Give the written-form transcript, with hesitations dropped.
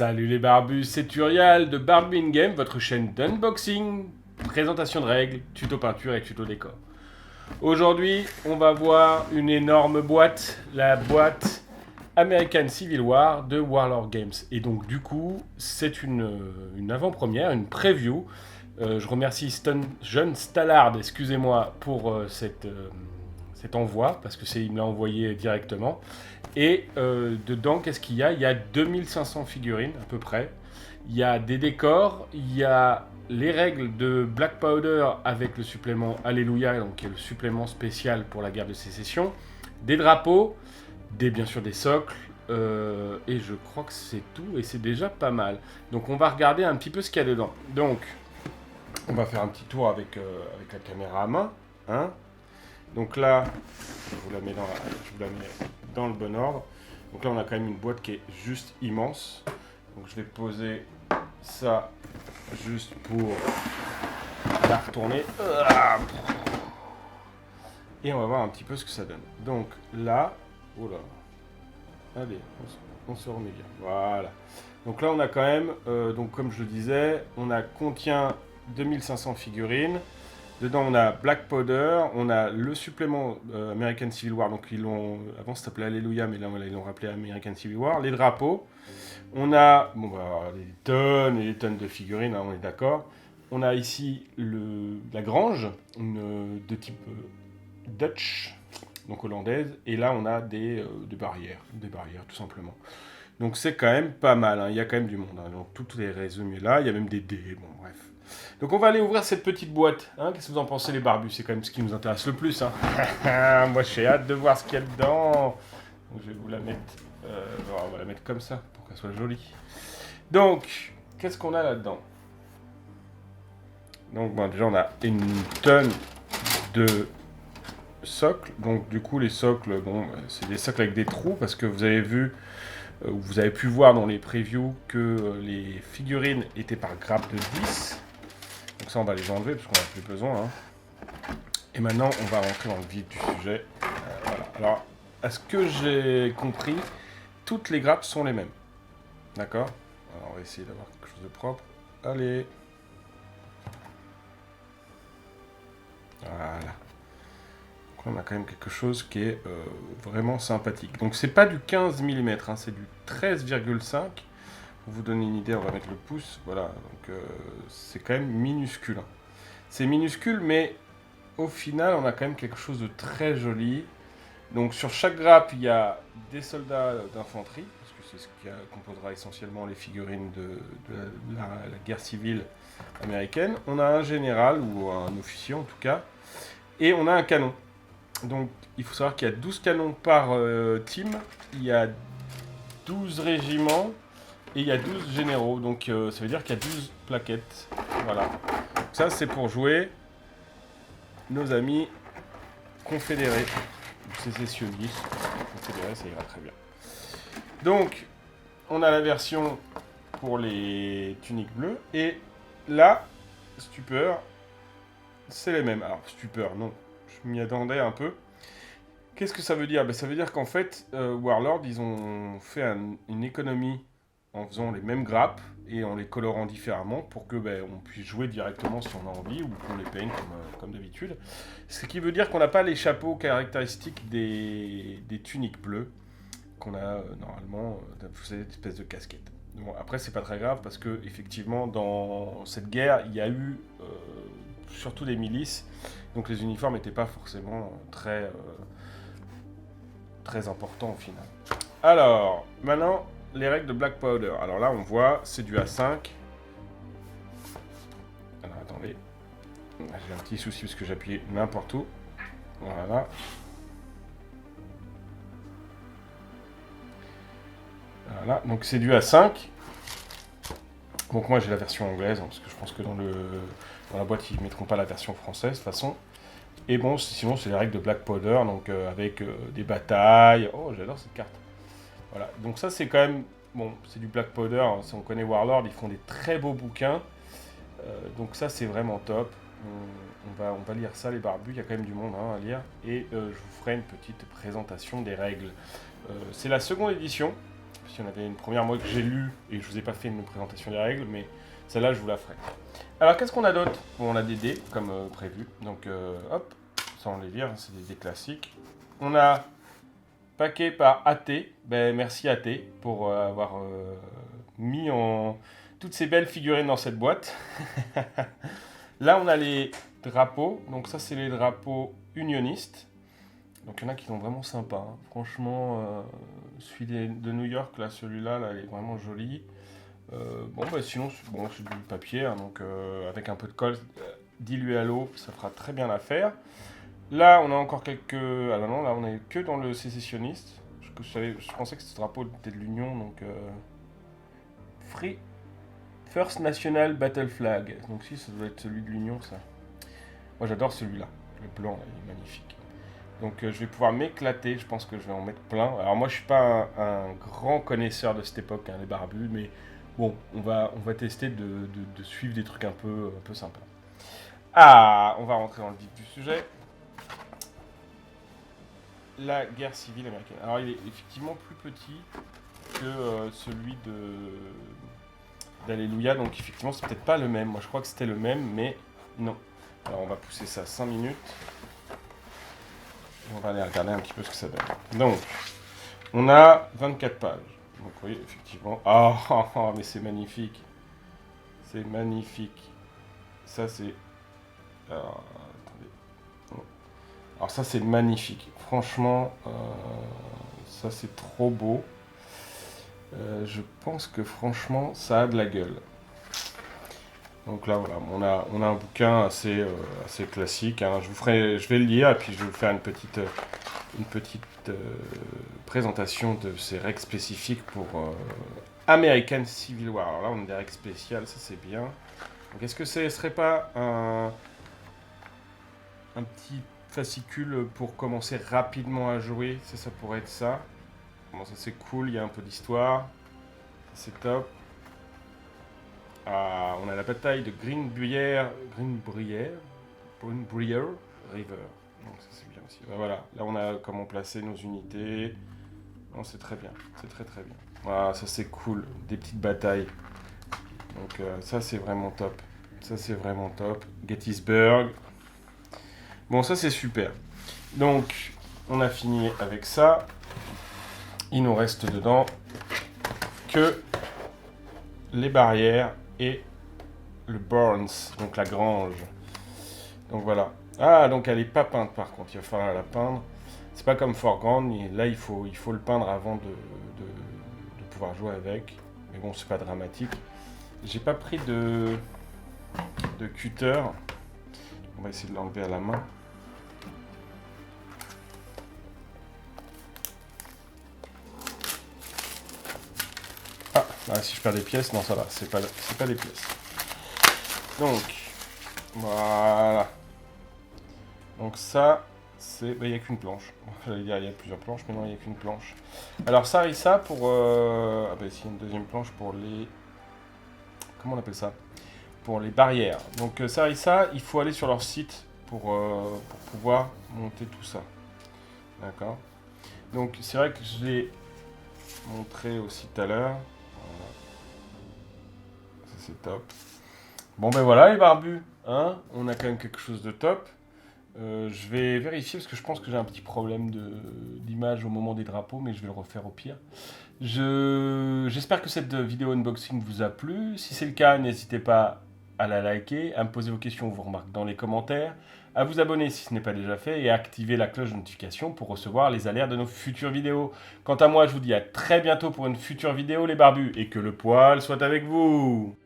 Salut les barbus, c'est Urial de Barbie in Game, votre chaîne d'unboxing, présentation de règles, tuto peinture et tuto décor. Aujourd'hui, on va voir une énorme boîte, la boîte American Civil War de Warlord Games. Et donc du coup, c'est une avant-première, une preview. Je remercie John Stallard, excusez-moi, pour cet envoi, parce que il me l'a envoyé directement. Et dedans, qu'est-ce qu'il y a? Il y a 2500 figurines à peu près. Il y a des décors, il y a les règles de Black Powder avec le supplément Alléluia, donc qui est le supplément spécial pour la guerre de sécession, des drapeaux, bien sûr des socles, et je crois que c'est tout, et c'est déjà pas mal. Donc on va regarder un petit peu ce qu'il y a dedans. Donc, on va faire un petit tour avec la caméra à main, hein. Donc là, je vous la mets dans le bon ordre. Donc là, on a quand même une boîte qui est juste immense. Donc je vais poser ça juste pour la retourner. Et on va voir un petit peu ce que ça donne. Donc là, oh là, allez, on se remet bien. Voilà. Donc là, on a quand même, donc comme je le disais, contient 2500 figurines. Dedans, on a Black Powder, on a le supplément American Civil War, donc avant ça s'appelait Alléluia, mais là voilà, ils l'ont rappelé American Civil War, les drapeaux, on a des tonnes et des tonnes de figurines, hein, on est d'accord. On a ici la grange, de type Dutch, donc hollandaise, et là on a des barrières tout simplement. Donc c'est quand même pas mal, hein, il y a quand même du monde, hein, donc tout est résumé là, il y a même des dés, bon bref. Donc on va aller ouvrir cette petite boîte. Hein. Qu'est-ce que vous en pensez les barbus? C'est quand même ce qui nous intéresse le plus. Hein. Moi j'ai hâte de voir ce qu'il y a dedans. Donc, je vais vous la mettre... on va la mettre comme ça pour qu'elle soit jolie. Donc, qu'est-ce qu'on a là-dedans? Donc déjà on a une tonne de socles. Donc du coup les socles, c'est des socles avec des trous parce que vous avez vu... vous avez pu voir dans les previews que les figurines étaient par grappe de 10. Donc ça, on va les enlever parce qu'on n'a plus besoin. Hein. Et maintenant, on va rentrer dans le vif du sujet. Voilà. Alors, à ce que j'ai compris, toutes les grappes sont les mêmes. D'accord? Alors, on va essayer d'avoir quelque chose de propre. Allez. Voilà. Donc là, on a quand même quelque chose qui est vraiment sympathique. Donc, c'est pas du 15 mm, hein, c'est du 13,5. Pour vous donner une idée, on va mettre le pouce, voilà, donc c'est quand même minuscule. Hein. C'est minuscule, mais au final, on a quand même quelque chose de très joli. Donc sur chaque grappe, il y a des soldats d'infanterie, parce que c'est ce qui composera essentiellement les figurines de la guerre civile américaine. On a un général, ou un officier en tout cas, et on a un canon. Donc il faut savoir qu'il y a 12 canons par team, il y a 12 régiments, et il y a 12 généraux, donc ça veut dire qu'il y a 12 plaquettes. Voilà. Donc ça, c'est pour jouer nos amis confédérés, ou sécessionnistes. Confédérés, ça ira très bien. Donc, on a la version pour les tuniques bleues. Et là, stupeur, c'est les mêmes. Alors, stupeur, non. Je m'y attendais un peu. Qu'est-ce que ça veut dire? Ça veut dire qu'en fait, Warlord, ils ont fait une économie en faisant les mêmes grappes et en les colorant différemment pour que on puisse jouer directement si on a envie ou qu'on les peigne comme d'habitude. Ce qui veut dire qu'on n'a pas les chapeaux caractéristiques des tuniques bleues qu'on a normalement, cette espèce de casquette. Bon, après, c'est pas très grave parce que effectivement, dans cette guerre, il y a eu surtout des milices, donc les uniformes n'étaient pas forcément très importants au final. Alors, maintenant, les règles de Black Powder. Alors là, on voit, c'est du A5. Alors, attendez. J'ai un petit souci parce que j'ai appuyé n'importe où. Voilà. Voilà, donc c'est du A5. Donc moi, j'ai la version anglaise, hein, parce que je pense que dans la boîte, ils ne mettront pas la version française, de toute façon. Et bon, sinon, c'est les règles de Black Powder, donc avec des batailles. Oh, j'adore cette carte. Voilà, donc ça c'est quand même, bon, c'est du Black Powder, hein. Si on connaît Warlord, ils font des très beaux bouquins, donc ça c'est vraiment top. On va lire ça les barbus, il y a quand même du monde hein, à lire, et je vous ferai une petite présentation des règles. C'est la seconde édition, si on avait une première, moi que j'ai lu et je vous ai pas fait une présentation des règles, mais celle-là, je vous la ferai. Alors, qu'est-ce qu'on a d'autre? Bon, on a des dés, comme prévu. Donc, hop, ça on les vire, c'est des dés classiques. On a paquet par AT. Ben, merci AT pour avoir mis en toutes ces belles figurines dans cette boîte. Là, on a les drapeaux. Donc, ça, c'est les drapeaux unionistes. Donc, il y en a qui sont vraiment sympas. Hein. Franchement, celui de New York, là, celui-là, là, il est vraiment joli. Bon, bah, sinon, c'est du papier. Hein, donc, avec un peu de colle dilué à l'eau, ça fera très bien l'affaire. Là, on a encore quelques. Ah non, là, on est que dans le sécessionniste. Je pensais que ce drapeau était de l'Union, donc. Free First National Battle Flag. Donc, si, ça doit être celui de l'Union, ça. Moi, j'adore celui-là. Le blanc, là, il est magnifique. Donc, je vais pouvoir m'éclater. Je pense que je vais en mettre plein. Alors, moi, je suis pas un grand connaisseur de cette époque, hein, les barbus, mais bon, on va tester de suivre des trucs un peu sympas. Ah, on va rentrer dans le vif du sujet. La guerre civile américaine. Alors, il est effectivement plus petit que celui d'Alléluia, donc effectivement, c'est peut-être pas le même. Moi, je crois que c'était le même, mais non. Alors, on va pousser ça 5 minutes. Et on va aller regarder un petit peu ce que ça donne. Donc, on a 24 pages. Donc, oui, effectivement. Ah, mais c'est magnifique. C'est magnifique. Ça, c'est... Alors, attendez. Alors, ça, c'est magnifique. Franchement, ça, c'est trop beau. Je pense que franchement, ça a de la gueule. Donc là, voilà, on a un bouquin assez classique. Hein. Je vais le lire et puis je vais vous faire une petite présentation de ces règles spécifiques pour American Civil War. Alors là, on a des règles spéciales, ça c'est bien. Donc est-ce que ce serait pas un petit fascicule pour commencer rapidement à jouer? Ça pourrait être ça. Bon, ça c'est cool, il y a un peu d'histoire. C'est top. Ah, on a la bataille de Greenbrier River. Donc ça c'est bien aussi. Ben voilà, là on a comment placer nos unités. Non, c'est très bien, c'est très très bien. Voilà, ça c'est cool, des petites batailles. Donc ça c'est vraiment top. Ça c'est vraiment top. Gettysburg. Bon, ça c'est super. Donc, on a fini avec ça. Il nous reste dedans que les barrières et le Burns, donc la grange. Donc voilà. Ah, donc elle est pas peinte par contre, il va falloir la peindre. C'est pas comme Fort Grand, là il faut le peindre avant de pouvoir jouer avec. Mais bon, c'est pas dramatique. J'ai pas pris de cutter. On va essayer de l'enlever à la main. Ah, si je perds des pièces, non ça va, c'est pas des pièces. Donc, voilà. Donc ça, c'est... il n'y a qu'une planche. J'allais dire il y a plusieurs planches, mais non, il n'y a qu'une planche. Alors Sarissa pour... Ah bah ici, il y a une deuxième planche pour les... Comment on appelle ça? Pour les barrières. Donc Sarissa, il faut aller sur leur site pour pouvoir monter tout ça. D'accord. Donc c'est vrai que je l'ai montré aussi tout à l'heure. C'est top. Bon ben voilà les barbus, hein, on a quand même quelque chose de top. Je vais vérifier parce que je pense que j'ai un petit problème d'image au moment des drapeaux, mais je vais le refaire au pire. J'espère que cette vidéo unboxing vous a plu. Si c'est le cas, n'hésitez pas à la liker, à me poser vos questions ou vos remarques dans les commentaires, à vous abonner si ce n'est pas déjà fait et à activer la cloche de notification pour recevoir les alertes de nos futures vidéos. Quant à moi, je vous dis à très bientôt pour une future vidéo les barbus et que le poil soit avec vous.